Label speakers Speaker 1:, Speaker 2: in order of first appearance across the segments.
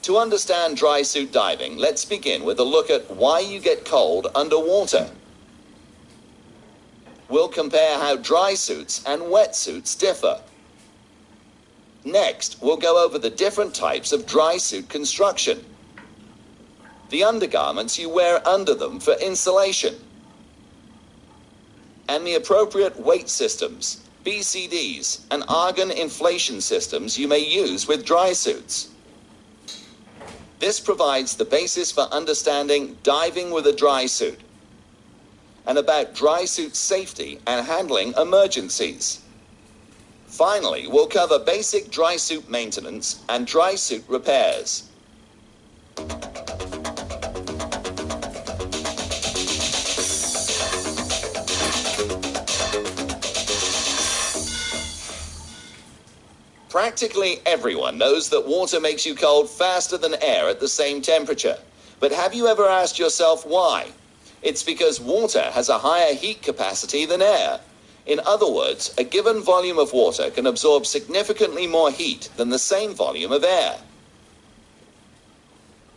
Speaker 1: To understand dry suit diving, let's begin with a look at why you get cold underwater. We'll compare how dry suits and wetsuits differ. Next, we'll go over the different types of dry suit construction, the undergarments you wear under them for insulation, and the appropriate weight systems, BCDs, and argon inflation systems you may use with dry suits. This provides the basis for understanding diving with a dry suit, and about dry suit safety and handling emergencies. Finally, we'll cover basic dry suit maintenance and dry suit repairs. Practically everyone knows that water makes you cold faster than air at the same temperature. But have you ever asked yourself why? It's because water has a higher heat capacity than air. In other words, a given volume of water can absorb significantly more heat than the same volume of air.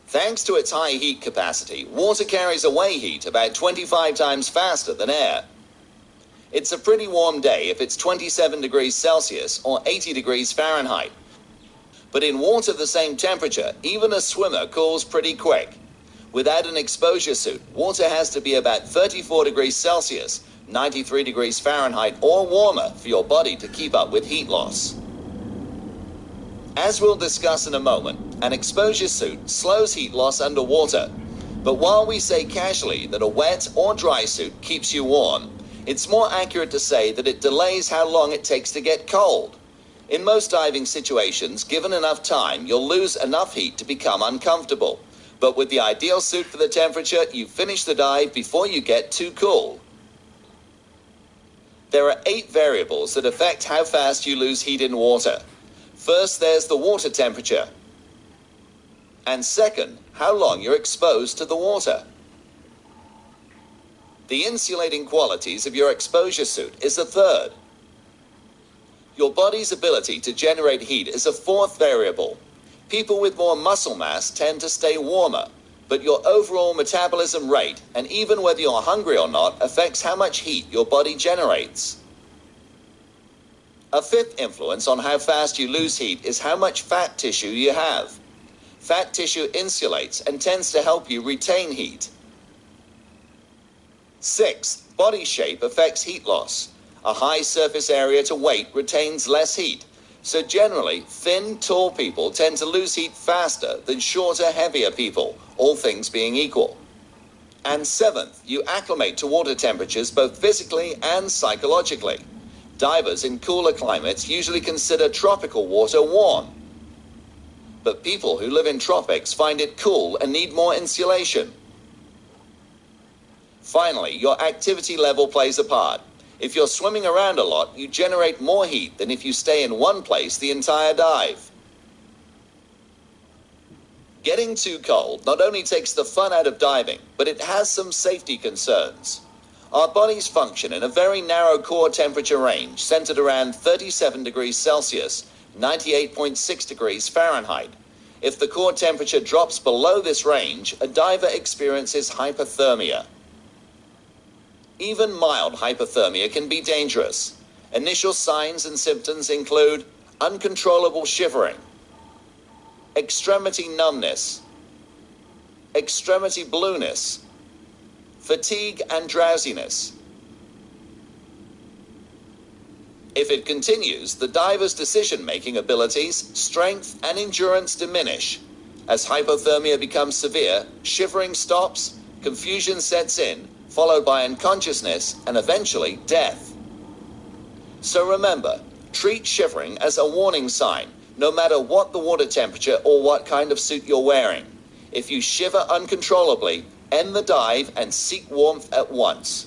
Speaker 1: Thanks to its high heat capacity, water carries away heat about 25 times faster than air. It's a pretty warm day if it's 27 degrees Celsius or 80 degrees Fahrenheit. But in water the same temperature, even a swimmer cools pretty quick. Without an exposure suit, water has to be about 34 degrees Celsius, 93 degrees Fahrenheit or warmer for your body to keep up with heat loss. As we'll discuss in a moment, an exposure suit slows heat loss underwater. But while we say casually that a wet or dry suit keeps you warm, it's more accurate to say that it delays how long it takes to get cold. In most diving situations, given enough time, you'll lose enough heat to become uncomfortable. But with the ideal suit for the temperature, you finish the dive before you get too cool. There are 8 variables that affect how fast you lose heat in water. First, there's the water temperature. And second, how long you're exposed to the water. The insulating qualities of your exposure suit is a third. Your body's ability to generate heat is a fourth variable. People with more muscle mass tend to stay warmer, but your overall metabolism rate, and even whether you're hungry or not, affects how much heat your body generates. A fifth influence on how fast you lose heat is how much fat tissue you have. Fat tissue insulates and tends to help you retain heat. Sixth, body shape affects heat loss. A high surface area to weight retains less heat, so generally, thin, tall people tend to lose heat faster than shorter, heavier people, all things being equal. And seventh, you acclimate to water temperatures both physically and psychologically. Divers in cooler climates usually consider tropical water warm. But people who live in tropics find it cool and need more insulation. Finally, your activity level plays a part. If you're swimming around a lot, you generate more heat than if you stay in one place the entire dive. Getting too cold not only takes the fun out of diving, but it has some safety concerns. Our bodies function in a very narrow core temperature range, centered around 37 degrees Celsius, 98.6 degrees Fahrenheit. If the core temperature drops below this range, a diver experiences hypothermia. Even mild hypothermia can be dangerous. Initial signs and symptoms include uncontrollable shivering, extremity numbness, extremity blueness, fatigue and drowsiness. If it continues, the diver's decision-making abilities, strength, and endurance diminish. As hypothermia becomes severe, shivering stops, confusion sets in, followed by unconsciousness and eventually death. So remember, treat shivering as a warning sign, no matter what the water temperature or what kind of suit you're wearing. If you shiver uncontrollably, end the dive and seek warmth at once.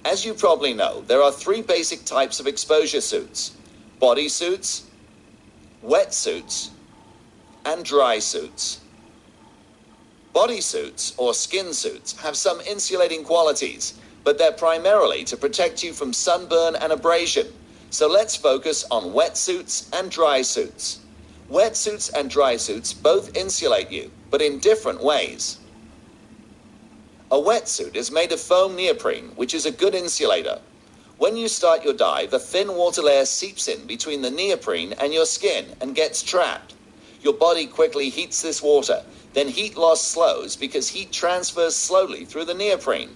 Speaker 1: As you probably know, there are 3 basic types of exposure suits: body suits, wet suits, and dry suits. Bodysuits or skin suits have some insulating qualities, but they're primarily to protect you from sunburn and abrasion. So let's focus on wetsuits and dry suits. Wetsuits and dry suits both insulate you, but in different ways. A wetsuit is made of foam neoprene, which is a good insulator. When you start your dive, a thin water layer seeps in between the neoprene and your skin and gets trapped. Your body quickly heats this water, then heat loss slows because heat transfers slowly through the neoprene.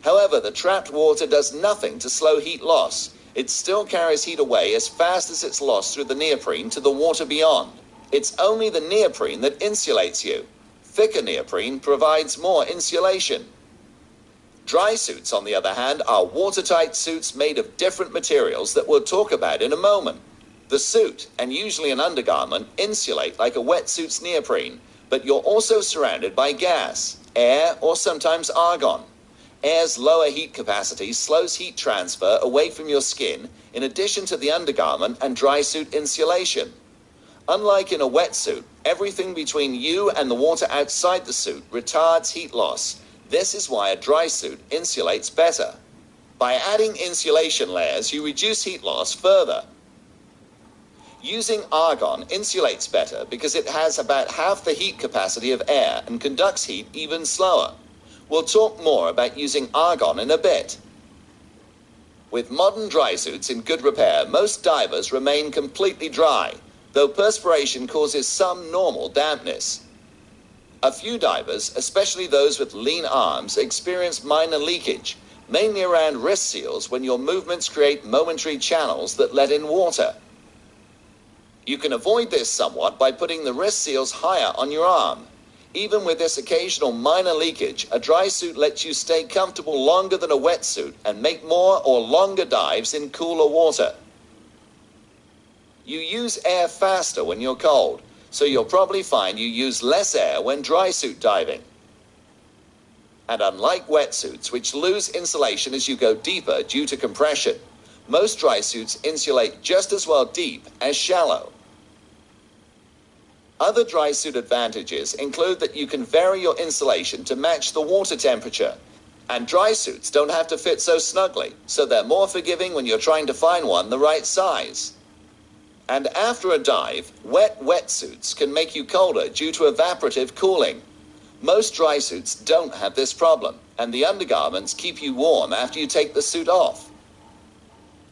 Speaker 1: However, the trapped water does nothing to slow heat loss. It still carries heat away as fast as it's lost through the neoprene to the water beyond. It's only the neoprene that insulates you. Thicker neoprene provides more insulation. Dry suits, on the other hand, are watertight suits made of different materials that we'll talk about in a moment. The suit, and usually an undergarment, insulate like a wetsuit's neoprene, but you're also surrounded by gas, air, or sometimes argon. Air's lower heat capacity slows heat transfer away from your skin, in addition to the undergarment and dry suit insulation. Unlike in a wetsuit, everything between you and the water outside the suit retards heat loss. This is why a dry suit insulates better. By adding insulation layers, you reduce heat loss further. Using argon insulates better because it has about half the heat capacity of air and conducts heat even slower. We'll talk more about using argon in a bit. With modern dry suits in good repair, most divers remain completely dry, though perspiration causes some normal dampness. A few divers, especially those with lean arms, experience minor leakage, mainly around wrist seals when your movements create momentary channels that let in water. You can avoid this somewhat by putting the wrist seals higher on your arm. Even with this occasional minor leakage, a dry suit lets you stay comfortable longer than a wetsuit and make more or longer dives in cooler water. You use air faster when you're cold, so you'll probably find you use less air when dry suit diving. And unlike wetsuits, which lose insulation as you go deeper due to compression, most dry suits insulate just as well deep as shallow. Other dry suit advantages include that you can vary your insulation to match the water temperature, and dry suits don't have to fit so snugly, so they're more forgiving when you're trying to find one the right size. And after a dive, wetsuits can make you colder due to evaporative cooling. Most dry suits don't have this problem, and the undergarments keep you warm after you take the suit off.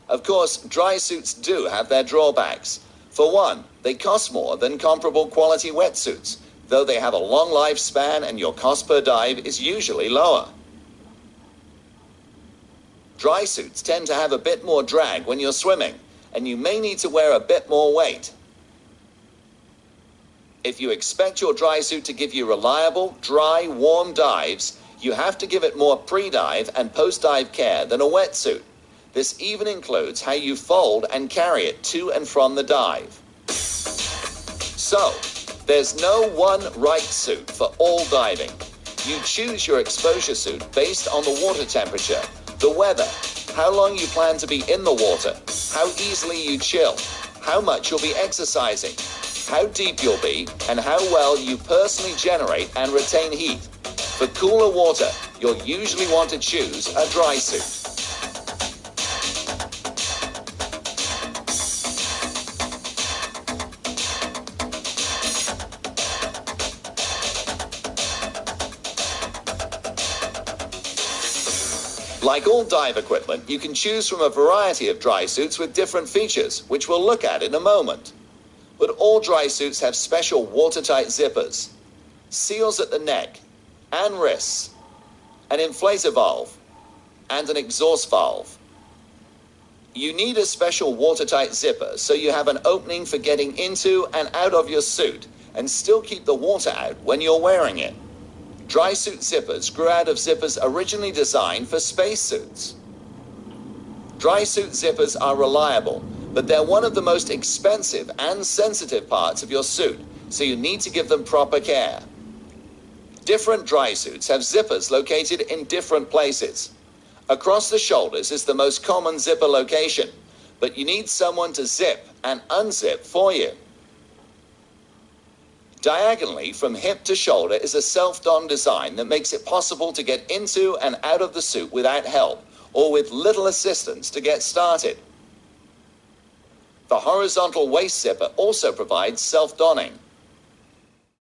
Speaker 1: Of course, dry suits do have their drawbacks. For one, they cost more than comparable quality wetsuits, though they have a long lifespan and your cost per dive is usually lower. Dry suits tend to have a bit more drag when you're swimming, and you may need to wear a bit more weight. If you expect your dry suit to give you reliable, dry, warm dives, you have to give it more pre-dive and post-dive care than a wetsuit. This even includes how you fold and carry it to and from the dive. So, there's no one right suit for all diving. You choose your exposure suit based on the water temperature, the weather, how long you plan to be in the water, how easily you chill, how much you'll be exercising, how deep you'll be, and how well you personally generate and retain heat. For cooler water, you'll usually want to choose a dry suit. Like all dive equipment, you can choose from a variety of dry suits with different features, which we'll look at in a moment. But all dry suits have special watertight zippers, seals at the neck and wrists, an inflator valve, and an exhaust valve. You need a special watertight zipper so you have an opening for getting into and out of your suit and still keep the water out when you're wearing it. Dry suit zippers grew out of zippers originally designed for spacesuits. Dry suit zippers are reliable, but they're one of the most expensive and sensitive parts of your suit, so you need to give them proper care. Different dry suits have zippers located in different places. Across the shoulders is the most common zipper location, but you need someone to zip and unzip for you. Diagonally from hip to shoulder is a self-don design that makes it possible to get into and out of the suit without help, or with little assistance to get started. The horizontal waist zipper also provides self-donning,